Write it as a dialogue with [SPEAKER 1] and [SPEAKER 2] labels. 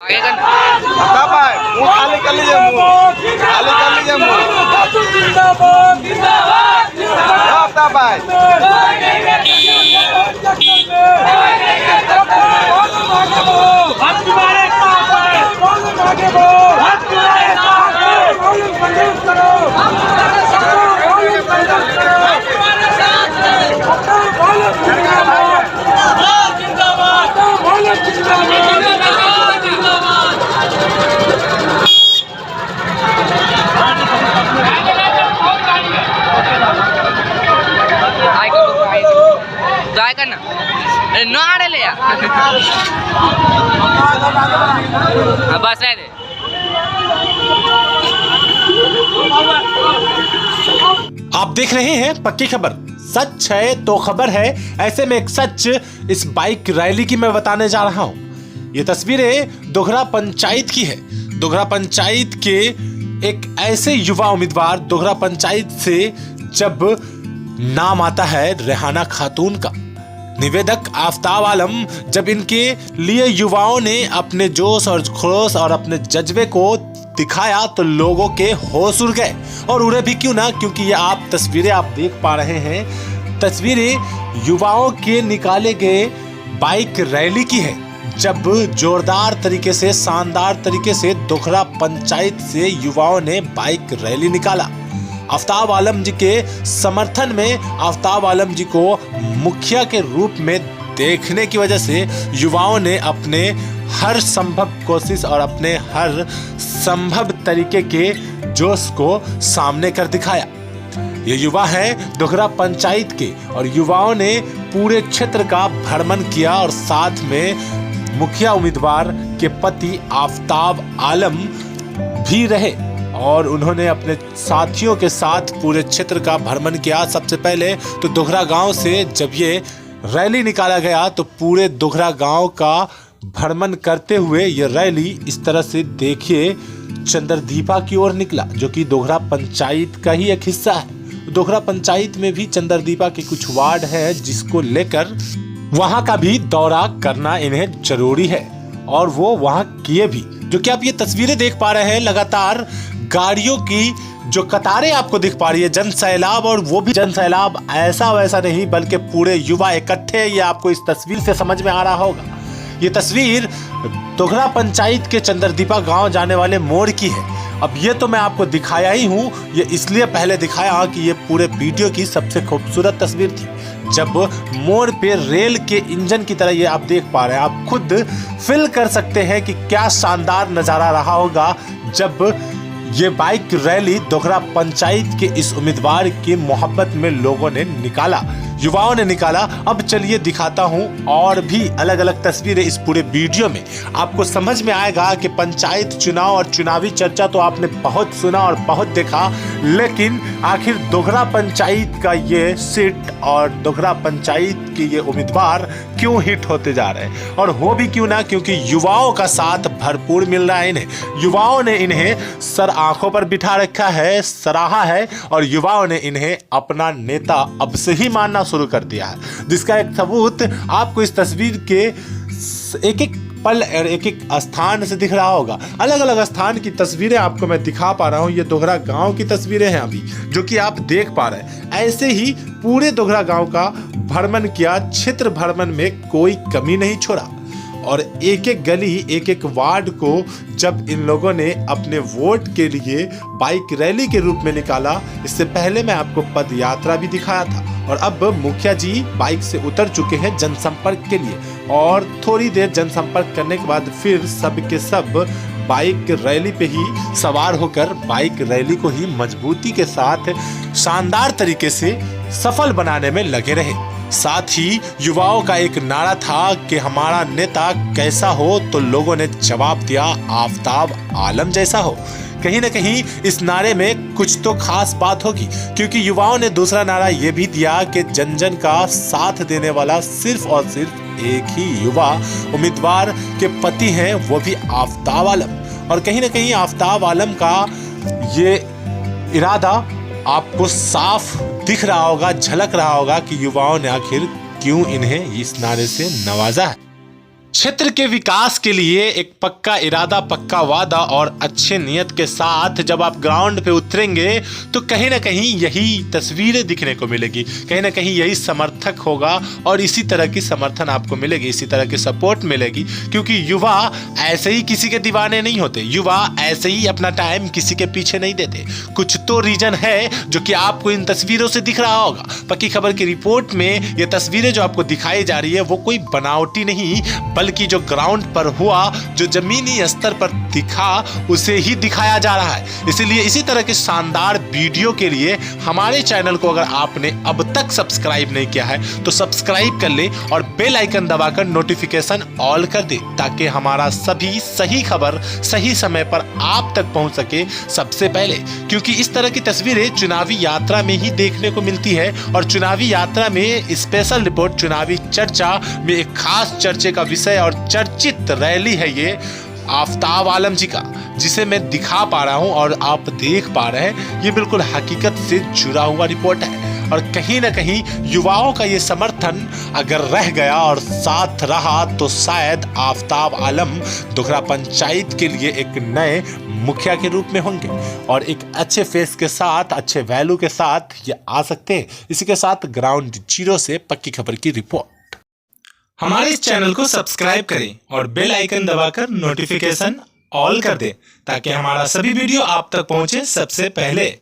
[SPEAKER 1] आगे कर
[SPEAKER 2] कब आए मुंह खाली कर लीजिए मुंह खाली कर लीजिए मुंह कब आए
[SPEAKER 1] ट्राई करना अरे न आड़े ले यार हाँ बस रह दे
[SPEAKER 3] आप देख रहे हैं पक्की खबर। सच है तो खबर है। ऐसे में एक सच इस बाइक रैली की मैं बताने जा रहा हूं। ये तस्वीरें दोघरा पंचायत की है। दोघरा पंचायत के एक ऐसे युवा उम्मीदवार, दोघरा पंचायत से जब नाम आता है रेहाना खातून का, निवेदक आफ्ताब आलम, जब इनके लिए युवाओं ने अपने जोश और खरोश और अपने जज्बे को दिखाया तो लोगों के होश उड़ गए। और उड़े भी क्यों ना, क्योंकि ये आप तस्वीरें आप देख पा रहे हैं, तस्वीरें युवाओं के निकाले गए बाइक रैली की है। जब जोरदार तरीके से, शानदार तरीके से दोघरा पंचायत से युवाओं ने बाइक रैली निकाला आफ्ताब आलम जी के समर्थन में। आफ्ताब आलम जी को मुखिया के रूप में देखने की वजह से युवाओं ने अपने हर संभव कोशिश और अपने हर संभव तरीके के जोश को सामने कर दिखाया। ये युवा हैं दोघरा पंचायत के और युवाओं ने पूरे क्षेत्र का भ्रमण किया और साथ में मुखिया उम्मीदवार के पति आफ्ताब आलम भी रहे और उन्होंने अपने साथियों के साथ पूरे क्षेत्र का भ्रमण किया। सबसे पहले तो दोघरा गांव से जब ये रैली निकाला गया तो पूरे दोघरा गांव का भ्रमण करते हुए ये रैली इस तरह से देखिए चंद्रदीपा की ओर निकला, जो कि दोघरा पंचायत का ही एक हिस्सा है। दोघरा पंचायत में भी चंद्रदीपा के कुछ वार्ड है जिसको लेकर वहां का भी दौरा करना इन्हें जरूरी है और वो वहां किए भी। जो कि आप ये तस्वीरें देख पा रहे हैं, लगातार गाड़ियों की जो कतारें आपको दिख पा रही है, जन सैलाब, और वो भी जन सैलाब ऐसा वैसा नहीं बल्कि पूरे युवा इकट्ठे, ये आपको इस तस्वीर से समझ में आ रहा होगा। ये तस्वीर दोघरा पंचायत के चंद्रदीपा गांव जाने वाले मोड़ की है। अब ये तो मैं आपको दिखाया ही हूँ, ये इसलिए पहले दिखाया कि ये पूरे वीडियो की सबसे खूबसूरत तस्वीर थी। जब मोड़ पे रेल के इंजन की तरह ये आप देख पा रहे हैं, आप खुद फील कर सकते हैं कि क्या शानदार नज़ारा रहा होगा जब ये बाइक रैली दोघरा पंचायत के इस उम्मीदवार की मोहब्बत में लोगों ने निकाला, युवाओं ने निकाला। अब चलिए दिखाता हूं और भी अलग अलग तस्वीरें इस पूरे वीडियो में। आपको समझ में आएगा कि पंचायत चुनाव और चुनावी चर्चा तो आपने बहुत सुना और बहुत देखा, लेकिन आखिर दोघरा पंचायत का ये सीट और दोघरा पंचायत के ये उम्मीदवार क्यों हिट होते जा रहे हैं, और हो भी क्यों ना, क्योंकि युवाओं का साथ भरपूर मिल रहा है इन्हें। युवाओं ने इन्हें सर आंखों पर बिठा रखा है, सराहा है, और युवाओं ने इन्हें अपना नेता अब से ही मानना शुरू कर दिया है, जिसका एक सबूत आपको इस तस्वीर के एक एक पल और एक एक स्थान से दिख रहा होगा। अलग अलग स्थान की तस्वीरें आपको मैं दिखा पा रहा हूं। ये दोघरा गांव की तस्वीरें हैं अभी, जो कि आप देख पा रहे हैं। ऐसे ही पूरे दोघरा गांव का भ्रमण किया, क्षेत्र भ्रमण में कोई कमी नहीं छोड़ा और एक एक गली, एक एक वार्ड को जब इन लोगों ने अपने वोट के लिए बाइक रैली के रूप में निकाला। इससे पहले मैं आपको पद यात्रा भी दिखाया था और अब मुखिया जी बाइक से उतर चुके हैं जनसंपर्क के लिए, और थोड़ी देर जनसंपर्क करने के बाद फिर सब के सब बाइक रैली पे ही सवार होकर बाइक रैली को ही मजबूती के साथ शानदार तरीके से सफल बनाने में लगे रहे। साथ ही युवाओं का एक नारा था कि हमारा नेता कैसा हो, तो लोगों ने जवाब दिया आफ्ताब आलम जैसा हो। कहीं ना कहीं इस नारे में कुछ तो खास बात होगी, क्योंकि युवाओं ने दूसरा नारा ये भी दिया कि जन जन का साथ देने वाला सिर्फ और सिर्फ एक ही युवा उम्मीदवार के पति हैं, वो भी आफ्ताब आलम। और कहीं ना कहीं आफ्ताब आलम का ये इरादा आपको साफ दिख रहा होगा, झलक रहा होगा कि युवाओं ने आखिर क्यों इन्हें इस नारे से नवाजा है। क्षेत्र के विकास के लिए एक पक्का इरादा, पक्का वादा और अच्छे नियत के साथ जब आप ग्राउंड पे उतरेंगे तो कहीं ना कहीं यही तस्वीरें दिखने को मिलेगी, कहीं ना कहीं यही समर्थक होगा और इसी तरह की समर्थन आपको मिलेगी, इसी तरह की सपोर्ट मिलेगी। क्योंकि युवा ऐसे ही किसी के दीवाने नहीं होते, युवा ऐसे ही अपना टाइम किसी के पीछे नहीं देते। कुछ तो रीजन है जो कि आपको इन तस्वीरों से दिख रहा होगा। पक्की खबर की रिपोर्ट में ये तस्वीरें जो आपको दिखाई जा रही है वो कोई बनावटी नहीं, बल्कि जो ग्राउंड पर हुआ, जो जमीनी स्तर पर दिखा, उसे ही दिखाया जा रहा है। इसलिए इसी तरह के शानदार वीडियो के लिए हमारे चैनल को अगर आपने अब तक सब्सक्राइब नहीं किया है तो सब्सक्राइब कर ले और बेल आइकन दबाकर नोटिफिकेशन ऑल कर दे, ताकि हमारा सभी सही खबर सही समय पर आप तक पहुंच सके सबसे पहले। क्योंकि इस तरह की तस्वीरें चुनावी यात्रा में ही देखने को मिलती है और चुनावी यात्रा में स्पेशल रिपोर्ट, चुनावी चर्चा में एक खास चर्चे का विषय और चर्चित रैली है ये आफताब आलम जी का, जिसे मैं दिखा पा रहा हूं और आप देख पा रहे हैं। ये बिल्कुल हकीकत से जुड़ा हुआ रिपोर्ट है और कहीं ना कहीं युवाओं का ये समर्थन अगर रह गया और साथ रहा तो शायद आफताब आलम दोघरा पंचायत के लिए एक नए मुखिया के रूप में होंगे और एक अच्छे फेस के साथ, अच्छे वैल्यू के साथ ये आ सकते हैं। इसी के साथ ग्राउंड जीरो से पक्की खबर की रिपोर्ट। हमारे इस चैनल को सब्सक्राइब करें और बेल आइकन दबाकर नोटिफिकेशन ऑल कर दें, ताकि हमारा सभी वीडियो आप तक पहुंचे सबसे पहले।